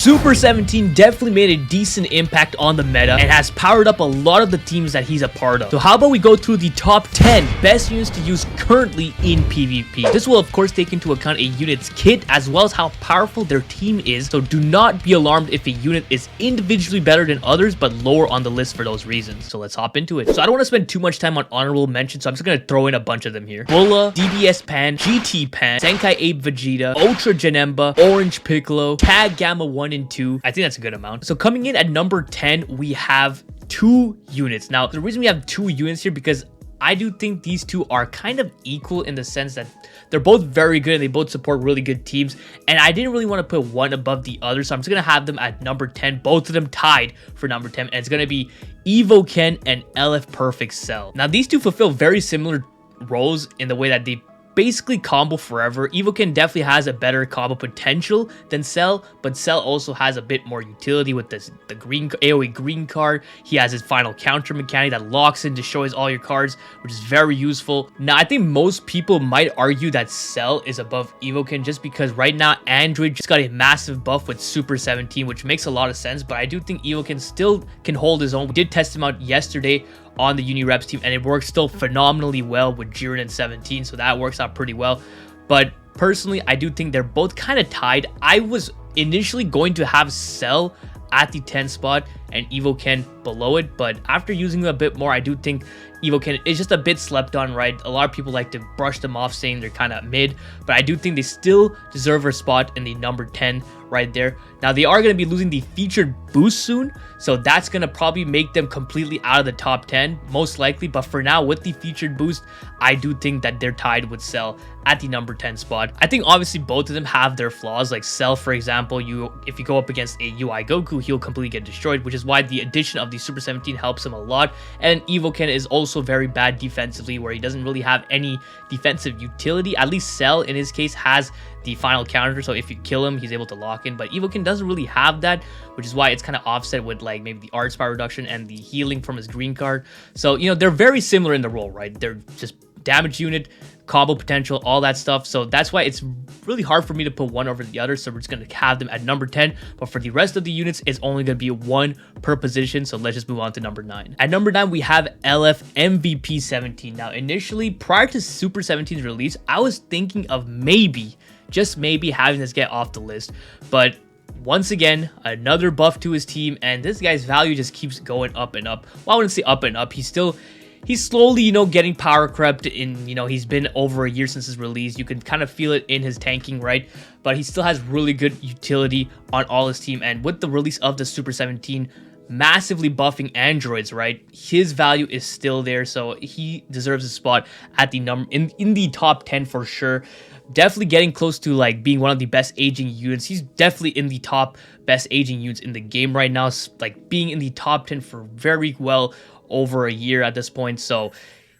Super 17 definitely made a decent impact on the meta and has powered up a lot of the teams that he's a part of. So how about we go through the top 10 best units to use currently in PvP. This will of course take into account a unit's kit as well as how powerful their team is, so do not be alarmed if a unit is individually better than others but lower on the list for those reasons. So let's hop into it. So I don't want to spend too much time on honorable mentions, so I'm just going to throw in a bunch of them here. Bulla, DBS Pan, GT Pan, Zenkai Ape Vegeta, Ultra Janemba, Orange Piccolo, Tag Gamma 1 and 2. I think that's a good amount. So coming in at number 10, we have 2 units. Now, the reason we have 2 units here because I do think these two are kind of equal in the sense that they're both very good and they both support really good teams. And I didn't really want to put one above the other, so I'm just going to have them at number 10. Both of them tied for number 10. And it's going to be Evo Ken and LF Perfect Cell. Now, these two fulfill very similar roles in the way that they basically combo forever. Evo Ken definitely has a better combo potential than Cell, but Cell also has a bit more utility with the green AoE green card. He has his final counter mechanic that locks and destroys all your cards, which is very useful. Now, I think most people might argue that Cell is above Evo Ken just because right now Android just got a massive buff with Super 17, which makes a lot of sense, but I do think Evo Ken still can hold his own. We did test him out yesterday on the Unireps team, and it works still phenomenally well with Jiren and 17, so that works out pretty well. But personally, I do think they're both kind of tied. I was initially going to have Cell at the 10th spot and Evo Ken below it, but after using them a bit more, I do think Evo Ken is just a bit slept on, right? A lot of people like to brush them off saying they're kind of mid, but I do think they still deserve a spot in the number 10 right there. Now, they are going to be losing the featured boost soon, so that's going to probably make them completely out of the top 10, most likely. But for now, with the featured boost, I do think that they're tied with Cell at the number 10 spot. I think obviously both of them have their flaws. Like Cell, for example, if you go up against a UI Goku, he'll completely get destroyed, which is why the addition of the Super 17 helps him a lot. And Evo Ken is also very bad defensively, where he doesn't really have any defensive utility. At least Cell, in his case, has the final counter, so if you kill him, he's able to lock in, but Evo Ken doesn't really have that, which is why it's kind of offset with like maybe the art spy reduction and the healing from his green card. So, you know, they're very similar in the role, right? They're just damage unit, combo potential, all that stuff. So that's why it's really hard for me to put one over the other. So we're just going to have them at number 10. But for the rest of the units, it's only going to be one per position. So let's just move on to number 9. At number 9, we have LF MVP 17. Now, initially, prior to Super 17's release, I was thinking of maybe, just maybe, having this get off the list. But once again, another buff to his team, and this guy's value just keeps going up and up. Well, I wouldn't say up and up. He's slowly, you know, getting power crept in. You know, he's been over a year since his release. You can kind of feel it in his tanking, right? But he still has really good utility on all his team. And with the release of the Super 17, massively buffing androids, right? His value is still there, so he deserves a spot at the in the top 10 for sure. Definitely getting close to like being one of the best aging units. He's definitely in the top best aging units in the game right now, like being in the top 10 for very well over a year at this point. So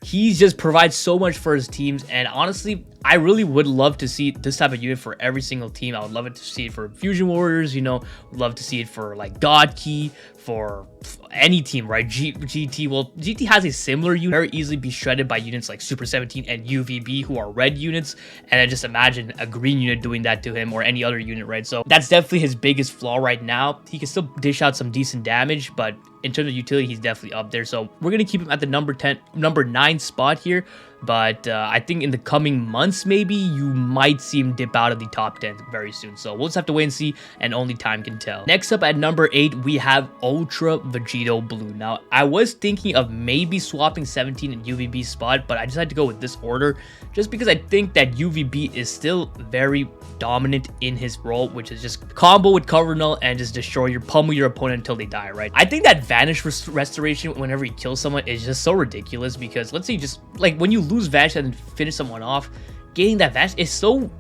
he just provides so much for his teams, and honestly, I really would love to see this type of unit for every single team. I would love it to see it for Fusion Warriors, you know, would love to see it for like God Key, for any team, right? GT, well, GT has a similar unit, very easily be shredded by units like Super 17 and UVB, who are red units, and I just imagine a green unit doing that to him or any other unit, right? So that's definitely his biggest flaw right now. He can still dish out some decent damage, but in terms of utility, he's definitely up there. So we're gonna keep him at the number 9 spot here. But I think in the coming months, maybe you might see him dip out of the top 10 very soon. So we'll just have to wait and see, and only time can tell. Next up at number 8, we have Ultra Vegito Blue. Now, I was thinking of maybe swapping 17 in UVB's spot, but I decided to go with this order just because I think that UVB is still very dominant in his role, which is just combo with cover null and just pummel your opponent until they die, right? I think that Vanish Restoration whenever you kill someone is just so ridiculous, because let's say you just, like, when you lose Vanish and finish someone off, getting that Vanish is so,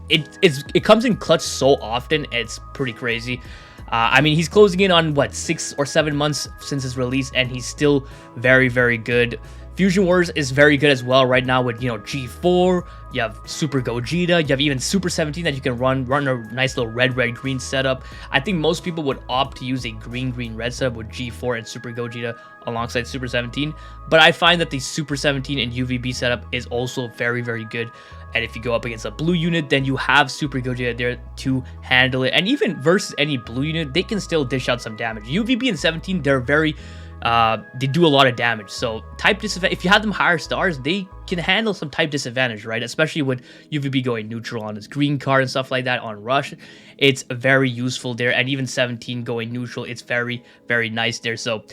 it comes in clutch so often, it's pretty crazy. I mean, he's closing in on what, 6 or 7 months since his release, and he's still very, very good. Fusion Wars is very good as well right now with, you know, G4, you have Super Gogeta, you have even Super 17 that you can run a nice little red-red-green setup. I think most people would opt to use a green-green-red setup with G4 and Super Gogeta alongside Super 17, but I find that the Super 17 and UVB setup is also very, very good. And if you go up against a blue unit, then you have Super Gogeta there to handle it. And even versus any blue unit, they can still dish out some damage. UVB and 17, they're very, they do a lot of damage. So type disadvantage, if you have them higher stars, they can handle some type disadvantage, right? Especially with UVB going neutral on his green card and stuff like that on Rush. It's very useful there. And even 17 going neutral, it's very, very nice there. So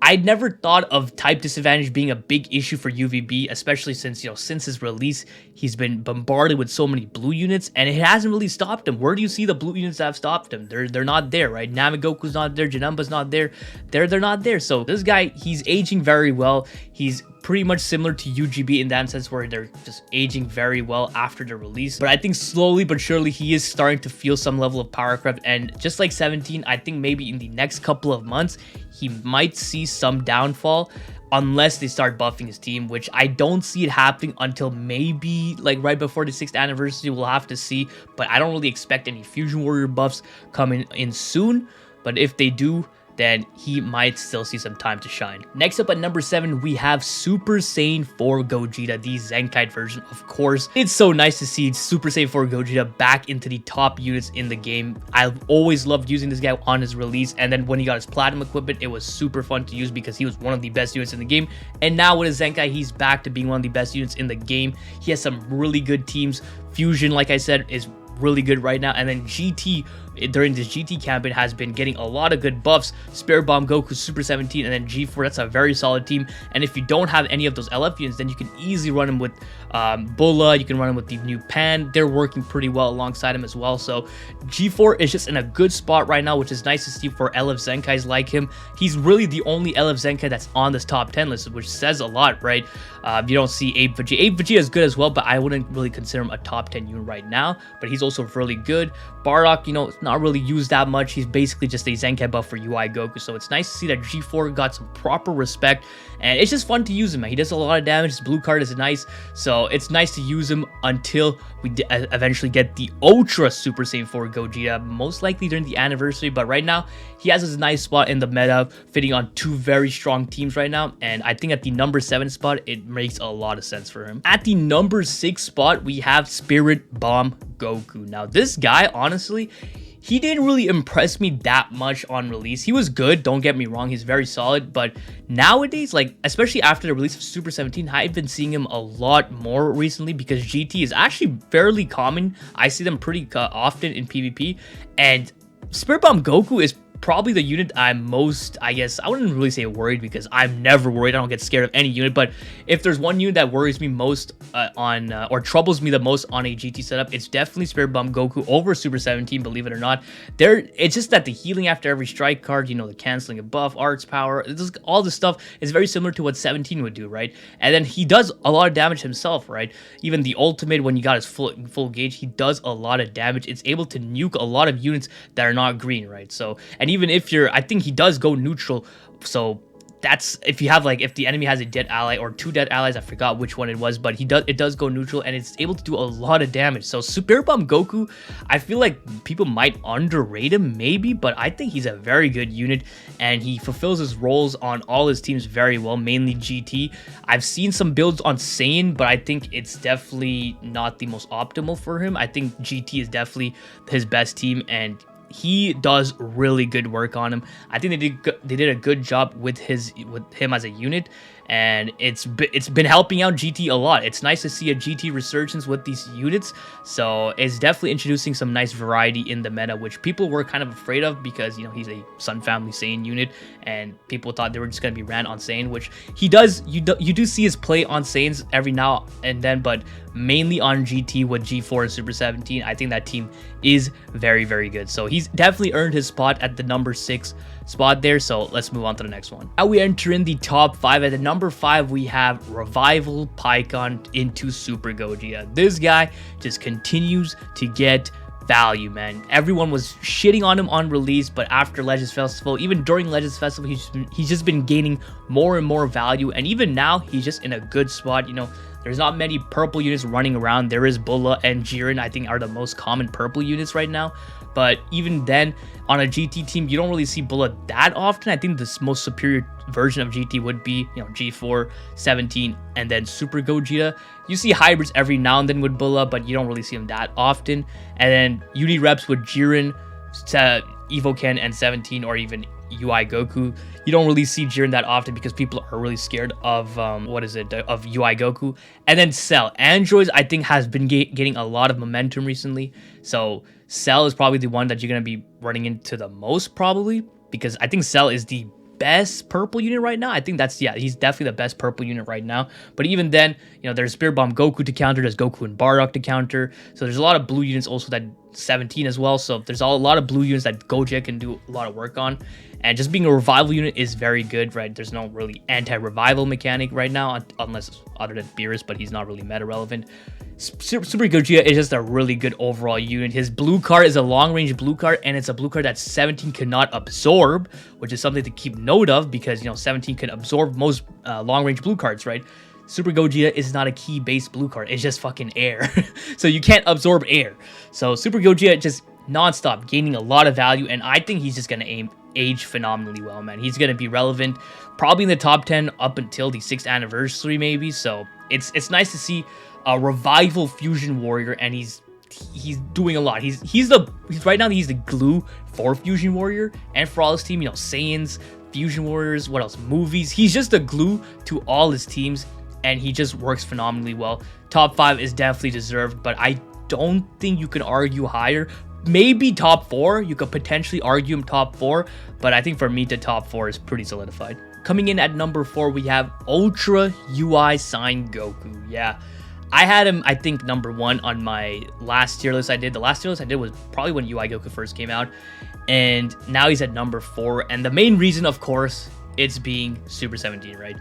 I never thought of type disadvantage being a big issue for UVB, especially since, you know, since his release, he's been bombarded with so many blue units, and it hasn't really stopped him. Where do you see the blue units that have stopped him? They're not there, right? Namigoku's not there, Janumba's not there. They're not there. So this guy, he's aging very well. He's pretty much similar to UGB in that sense, where they're just aging very well after the release. But I think slowly but surely he is starting to feel some level of power creep, and just like 17, I think maybe in the next couple of months he might see some downfall unless they start buffing his team, which I don't see it happening until maybe like right before the 6th anniversary. We'll have to see, but I don't really expect any Fusion Warrior buffs coming in soon. But if they do, then he might still see some time to shine. Next up at number 7, we have Super Saiyan 4 Gogeta, the Zenkai version, of course. It's so nice to see Super Saiyan 4 Gogeta back into the top units in the game. I've always loved using this guy on his release, and then when he got his Platinum equipment, it was super fun to use because he was one of the best units in the game. And now with his Zenkai, he's back to being one of the best units in the game. He has some really good teams. Fusion, like I said, is really good right now, and then GT during this GT campaign has been getting a lot of good buffs. Spirit Bomb Goku, Super 17, and then G4, that's a very solid team. And if you don't have any of those LF units, then you can easily run him with Bulla, you can run him with the new Pan. They're working pretty well alongside him as well. So G4 is just in a good spot right now, which is nice to see for LF Zenkais like him. He's really the only LF Zenkai that's on this top 10 list, which says a lot, right? You don't see Abe Vegeta. Abe Vegeta is good as well, but I wouldn't really consider him a top 10 unit right now, but he's also really good. Bardock, you know, it's not really used that much. He's basically just a Zenkai buff for UI Goku, so it's nice to see that G4 got some proper respect, and it's just fun to use him, man. He does a lot of damage. His blue card is nice, so it's nice to use him until we eventually get the Ultra Super Saiyan 4 Gogeta, most likely during the anniversary. But right now, he has his nice spot in the meta, fitting on two very strong teams right now, and I think at the number 7 spot, it makes a lot of sense for him. At the number 6 spot, we have Spirit Bomb Goku. Now, this guy, honestly, he didn't really impress me that much on release. He was good, don't get me wrong, he's very solid, but nowadays, like, especially after the release of Super 17, I've been seeing him a lot more recently because GT is actually fairly common. I see them pretty often in PvP, and Spirit Bomb Goku is probably the unit I'm most, I guess, I wouldn't really say worried because I'm never worried. I don't get scared of any unit, but if there's one unit that worries me most or troubles me the most on a GT setup, it's definitely Spirit Bomb Goku over Super 17, believe it or not. It's just that the healing after every strike card, you know, the canceling of buff, arts power, all this stuff is very similar to what 17 would do, right? And then he does a lot of damage himself, right? Even the ultimate, when you got his full gauge, he does a lot of damage. It's able to nuke a lot of units that are not green, right? So, and even if I think he does go neutral, so that's if you have, like, if the enemy has a dead ally or 2 dead allies, I forgot which one it was, but it does go neutral, and it's able to do a lot of damage. So Spirit Bomb Goku, I feel like people might underrate him maybe, but I think he's a very good unit, and he fulfills his roles on all his teams very well, mainly GT. I've seen some builds on Saiyan, but I think it's definitely not the most optimal for him. I think GT is definitely his best team, and he does really good work on him. I think they did a good job with him as a unit, and it's been helping out GT a lot. It's nice to see a GT resurgence with these units, so it's definitely introducing some nice variety in the meta, which people were kind of afraid of because, you know, he's a Sun Family Saiyan unit, and people thought they were just going to be ran on Saiyan, which he does. You do see his play on Saiyans every now and then, but mainly on GT with G4 and Super 17. I think that team is very, very good. So he's definitely earned his spot at the number 6 spot there. So let's move on to the next one. Now we enter in the top 5. At the number 5, we have Revival Pikkon into Super Gogeta. This guy just continues to get value, man. Everyone was shitting on him on release, but after Legends Festival, even during Legends Festival, he's just been gaining more and more value, and even now he's just in a good spot. You know, there's not many purple units running around. There is Bulla and Jiren, I think, are the most common purple units right now. But even then, on a GT team, you don't really see Bulla that often. I think the most superior version of GT would be, you know, G4, 17, and then Super Gogeta. You see hybrids every now and then with Bulla, but you don't really see them that often. And then UD reps with Jiren, Evo Ken, and 17, or even UI Goku. You don't really see Jiren that often because people are really scared of of UI Goku. And then Cell. Androids, I think, has been getting a lot of momentum recently. So Cell is probably the one that you're going to be running into the most, probably, because I think Cell is the best purple unit right now. I think that's, yeah, he's definitely the best purple unit right now. But even then, you know, there's Spirit Bomb Goku to counter, there's Goku and Bardock to counter. So there's a lot of blue units also, that 17 as well. So there's a lot of blue units that Gojek can do a lot of work on. And just being a revival unit is very good, right? There's no really anti-revival mechanic right now, unless other than Beerus, but he's not really meta relevant. Super Gogeta is just a really good overall unit. His blue card is a long-range blue card, and it's a blue card that 17 cannot absorb, which is something to keep note of, because, you know, 17 can absorb most long-range blue cards, right? Super Gogeta is not a key-based blue card. It's just fucking air. So you can't absorb air. So Super Gogeta just non-stop gaining a lot of value, and I think he's just going to age phenomenally well, man. He's going to be relevant probably in the top 10 up until the 6th anniversary, maybe. So it's nice to see a revival fusion warrior, and he's doing a lot. He's right now he's the glue for Fusion Warrior and for all his team, you know, Saiyans, Fusion Warriors, what else, movies. He's just the glue to all his teams, and he just works phenomenally well. Top 5 is definitely deserved, but I don't think you can argue higher. Maybe top 4, you could potentially argue him top 4, but I think for me the top 4 is pretty solidified. Coming in at number 4, we have Ultra UI Sign Goku. Yeah, I had him, I think, number 1 on my last tier list I did. The last tier list I did was probably when UI Goku first came out, and now he's at number 4. And the main reason, of course, it's being Super 17, right?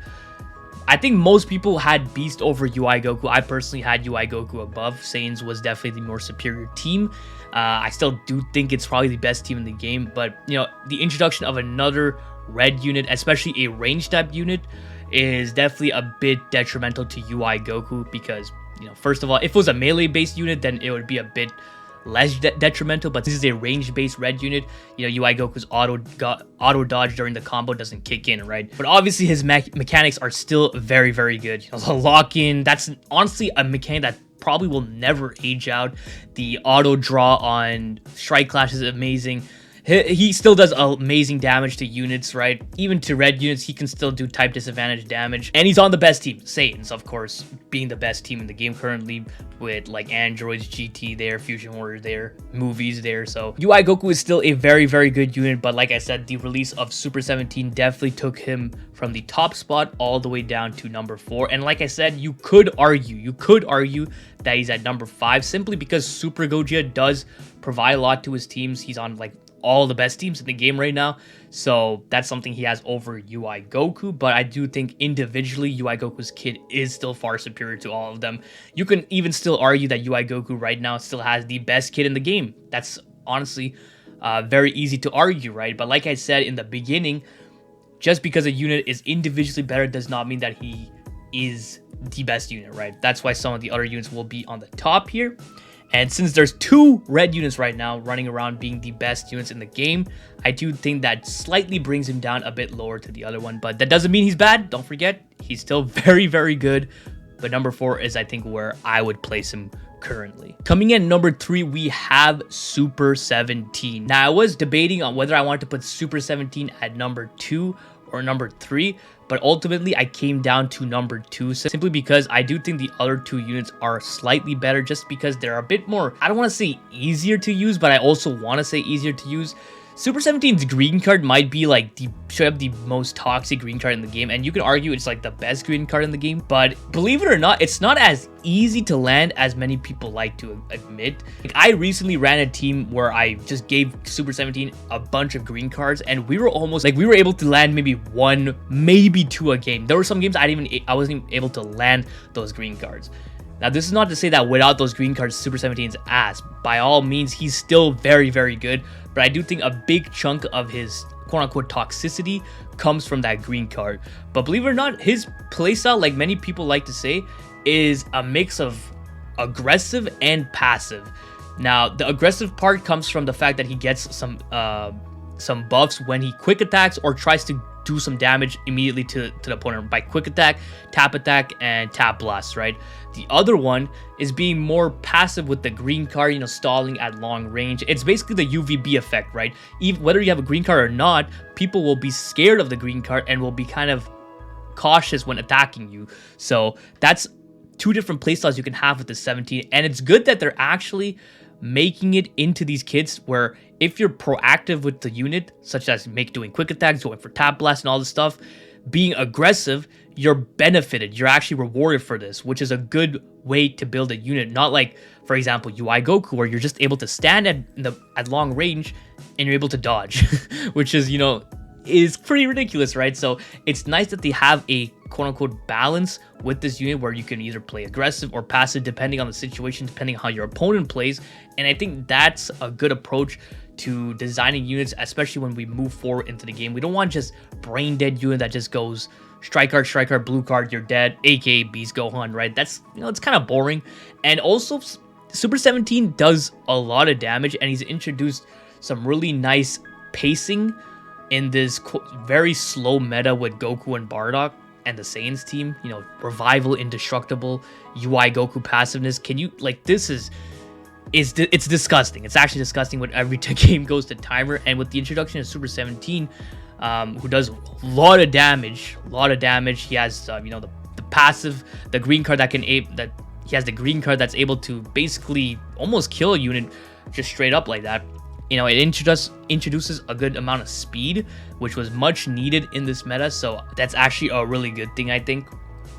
I think most people had Beast over UI Goku. I personally had UI Goku above. Saiyans was definitely the more superior team. I still do think it's probably the best team in the game, but, you know, the introduction of another red unit, especially a range type unit, is definitely a bit detrimental to UI Goku, because, you know, first of all, if it was a melee based unit, then it would be a bit less detrimental, but this is a range based red unit. You know, UI Goku's auto dodge during the combo doesn't kick in, right? But obviously his mechanics are still very, very good. You know, the lock in, that's honestly a mechanic that probably will never age out. The auto draw on Strike Clash is amazing. He still does amazing damage to units, right? Even to red units, he can still do type disadvantage damage. And he's on the best team. Saiyans, of course, being the best team in the game currently, with like Androids, GT there, Fusion Warrior there, movies there. So UI Goku is still a very, very good unit. But like I said, the release of Super 17 definitely took him from the top spot all the way down to number 4. And like I said, you could argue that he's at number 5 simply because Super Gogeta does provide a lot to his teams. He's on like all the best teams in the game right now, so that's something he has over UI Goku. But I do think individually UI Goku's kit is still far superior to all of them. You can even still argue that UI Goku right now still has the best kit in the game. That's honestly very easy to argue, right? But like I said in the beginning, just because a unit is individually better does not mean that he is the best unit, right? That's why some of the other units will be on the top here. And since there's 2 red units right now running around being the best units in the game, I do think that slightly brings him down a bit lower to the other one. But that doesn't mean he's bad. Don't forget, he's still very, very good. But number 4 is, I think, where I would place him currently. Coming in number 3, we have Super 17. Now, I was debating on whether I wanted to put Super 17 at number 2 or number 3, but ultimately I came down to number 2 simply because I do think the other 2 units are slightly better, just because they're a bit more, I don't want to say easier to use, but I also want to say easier to use. Super 17's green card might be like the most toxic green card in the game, and you can argue it's like the best green card in the game, but believe it or not, it's not as easy to land as many people like to admit. Like, I recently ran a team where I just gave Super 17 a bunch of green cards, and we were almost like, we were able to land maybe 1, maybe 2 a game. There were some games I wasn't even able to land those green cards. Now, this is not to say that without those green cards, Super 17's ass. By all means, he's still very, very good. But I do think a big chunk of his quote-unquote toxicity comes from that green card. But believe it or not, his playstyle, like many people like to say, is a mix of aggressive and passive. Now, the aggressive part comes from the fact that he gets some buffs when he quick attacks or tries to do some damage immediately to the opponent by quick attack, and tap blast, right? The other one is being more passive with the green card, you know, stalling at long range. It's basically the UVB effect, right? Even whether you have a green card or not, people will be scared of the green card and will be kind of cautious when attacking you. So that's two different playstyles you can have with the 17, and it's good that they're actually making it into these kits where if you're proactive with the unit, such as doing quick attacks, going for tap blast and all this stuff, being aggressive, you're benefited. You're actually rewarded for this, which is a good way to build a unit. Not like, for example, UI Goku, where you're just able to stand at long range and you're able to dodge, which is, you know, is pretty ridiculous, right? So it's nice that they have a quote-unquote balance with this unit where you can either play aggressive or passive depending on the situation, depending on how your opponent plays. And I think that's a good approach to designing units, especially when we move forward into the game. We don't want just brain dead unit that just goes strike card, blue card, you're dead, aka Beast Gohan, right? That's, you know, it's kind of boring. And also Super 17 does a lot of damage, and he's introduced some really nice pacing in this very slow meta with Goku and Bardock and the Saiyans team. You know, revival, indestructible, UI Goku passiveness. Can you, like, this is it's disgusting. It's actually disgusting when every game goes to timer. And with the introduction of Super 17, who does a lot of damage. He has you know, the passive, the green card that he has the green card that's able to basically almost kill a unit just straight up like that. You know, it introduces a good amount of speed, which was much needed in this meta. So that's actually a really good thing, I think.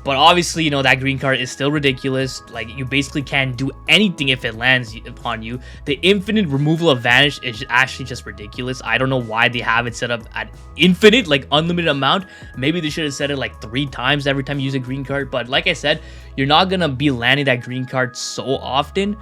But obviously, you know, that green card is still ridiculous. Like, you basically can't do anything if it lands upon you. The infinite removal of vanish is actually just ridiculous. I don't know why they have it set up at infinite, like unlimited amount. Maybe they should have set it like 3 times every time you use a green card. But like I said, you're not gonna be landing that green card so often.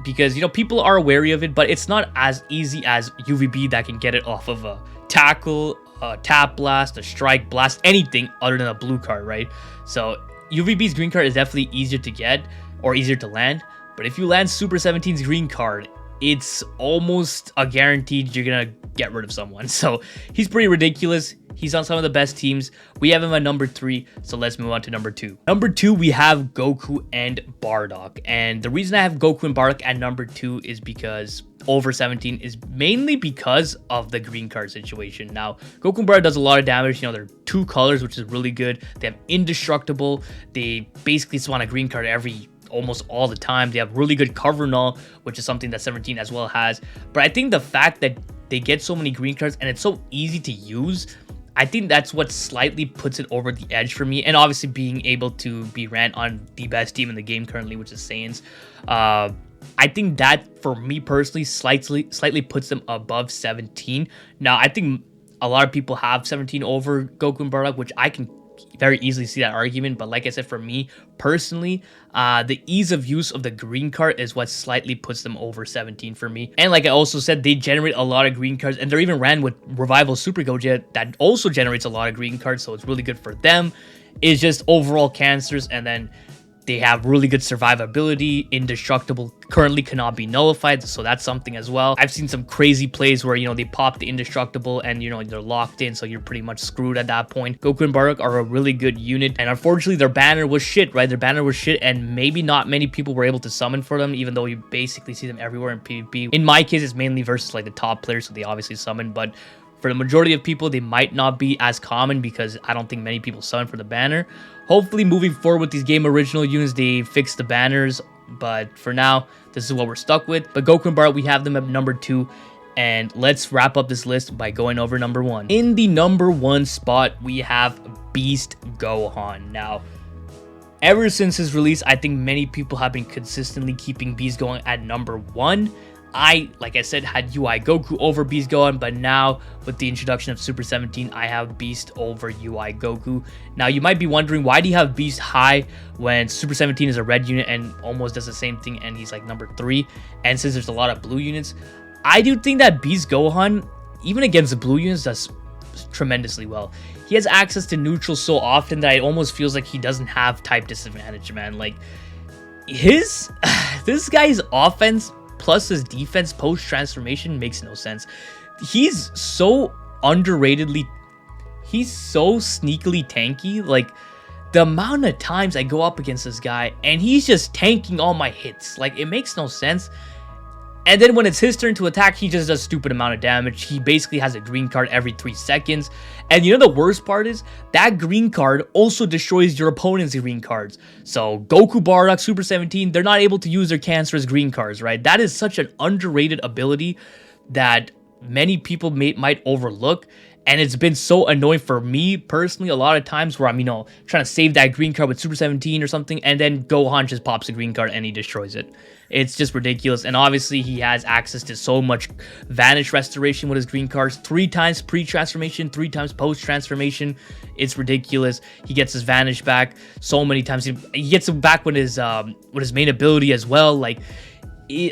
Because, you know, people are wary of it, but it's not as easy as UVB that can get it off of a tackle, a tap blast, a strike blast, anything other than a blue card, right? So UVB's green card is definitely easier to get or easier to land, but if you land Super 17's green card, it's almost a guaranteed you're gonna get rid of someone. So he's pretty ridiculous. He's on some of the best teams. We have him at number 3, so let's move on to number 2. Number 2, we have Goku and Bardock. And the reason I have Goku and Bardock at number 2 is because over 17 is mainly because of the green card situation. Now, Goku and Bardock does a lot of damage. You know, they're 2 colors, which is really good. They have indestructible. They basically spawn a green card almost all the time. They have really good cover null, which is something that 17 as well has. But I think the fact that they get so many green cards and it's so easy to use, I think that's what slightly puts it over the edge for me. And obviously being able to be ran on the best team in the game currently, which is Saiyans. I think that, for me personally, slightly puts them above 17. Now, I think a lot of people have 17 over Goku and Bardock, which I can very easily see that argument. But like I said, for me personally, the ease of use of the green card is what slightly puts them over 17 for me. And like I also said, they generate a lot of green cards, and they're even ran with Revival Super Gogeta that also generates a lot of green cards, so it's really good for them. It's just overall cancers, and then they have really good survivability. Indestructible currently cannot be nullified, so that's something as well. I've seen some crazy plays where, you know, they pop the indestructible and, you know, they're locked in, so you're pretty much screwed at that point. Goku and Bardock are a really good unit, and unfortunately their banner was shit, right? Their banner was shit, and maybe not many people were able to summon for them, even though you basically see them everywhere in PvP. In my case, it's mainly versus like the top players, so they obviously summon, but for the majority of people, they might not be as common because I don't think many people summon for the banner. Hopefully, moving forward with these game original units, they fix the banners. But for now, this is what we're stuck with. But Goku and Bardock, we have them at number 2. And let's wrap up this list by going over number 1. In the number 1 spot, we have Beast Gohan. Now, ever since his release, I think many people have been consistently keeping Beast Gohan at number 1. like I said, had UI Goku over Beast Gohan, but now with the introduction of Super 17, I have Beast over UI Goku. Now, you might be wondering, why do you have Beast high when Super 17 is a red unit and almost does the same thing, and he's like number 3? And since there's a lot of blue units, I do think that Beast Gohan, even against the blue units, does tremendously well. He has access to neutral so often that it almost feels like he doesn't have type disadvantage, man. Like, this guy's offense plus his defense post-transformation makes no sense. He's so underratedly, he's so sneakily tanky. Like, the amount of times I go up against this guy and he's just tanking all my hits, like, it makes no sense. And then when it's his turn to attack, he just does a stupid amount of damage. He basically has a green card every 3 seconds. And you know the worst part is, that green card also destroys your opponent's green cards. So Goku, Bardock, Super 17, they're not able to use their cancerous green cards, right? That is such an underrated ability that many people might overlook. And it's been so annoying for me personally a lot of times where I'm, you know, trying to save that green card with Super 17 or something, and then Gohan just pops a green card and he destroys it. It's just ridiculous. And obviously he has access to so much Vanish Restoration with his green cards. 3 times pre-transformation, 3 times post-transformation. It's ridiculous. He gets his Vanish back so many times. He gets it back with his main ability as well. Like, he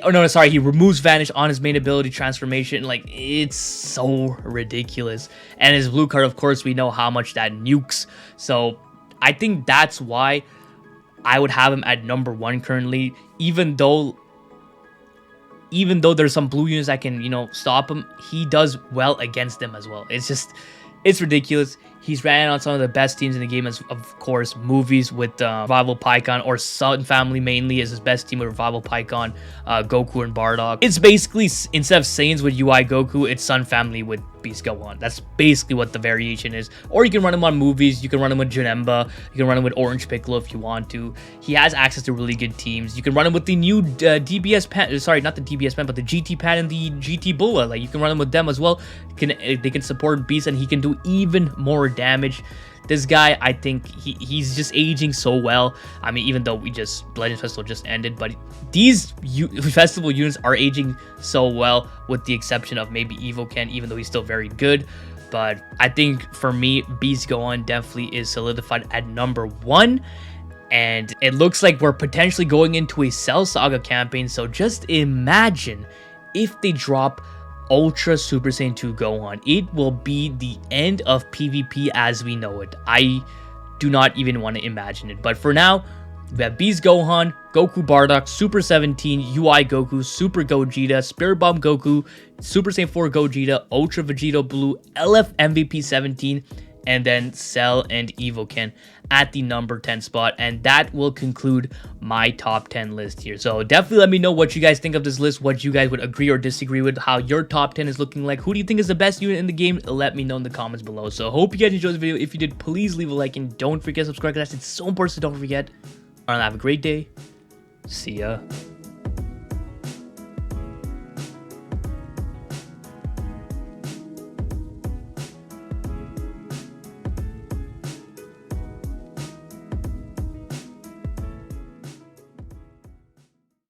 removes Vanish on his main ability transformation. Like, it's so ridiculous. And his blue card, of course, we know how much that nukes. So I think that's why I would have him at number 1 currently, even though there's some blue units that can, you know, stop him. He does well against them as well. It's ridiculous. He's ran on some of the best teams in the game, as of course, movies with Revival Pikkon, or Sun Family mainly is his best team with Revival Pikkon, Goku and Bardock. It's basically, instead of Saiyans with UI Goku, it's Sun Family with Beast Gohan. That's basically what the variation is. Or you can run him on movies, you can run him with Janemba, you can run him with Orange Piccolo if you want to. He has access to really good teams. You can run him with the new DBS pen, sorry, not the DBS pen, but the GT pen and the GT Bulla. Like, you can run him with them as well. They can support Beast, and he can do even more damage. This guy, I think he's just aging so well. I mean, even though Legends Festival just ended, but these festival units are aging so well, with the exception of maybe Evoken, even though he's still very good. But I think for me, Beast Gohan definitely is solidified at number 1. And it looks like we're potentially going into a Cell Saga campaign. So just imagine if they drop Ultra Super Saiyan 2 Gohan. It will be the end of PvP as we know it. I do not even want to imagine it. But for now, we have Beast Gohan, Goku Bardock, Super 17, UI Goku, Super Gogeta, Spirit Bomb Goku, Super Saiyan 4 Gogeta, Ultra Vegeta Blue, LF MVP 17, and then Cell and Evoken at the number 10 spot. And that will conclude my top 10 list here. So definitely let me know what you guys think of this list, what you guys would agree or disagree with, how your top 10 is looking like. Who do you think is the best unit in the game? Let me know in the comments below. So hope you guys enjoyed the video. If you did, please leave a like and don't forget to subscribe, because it's so important, so don't forget. Alright, have a great day. See ya.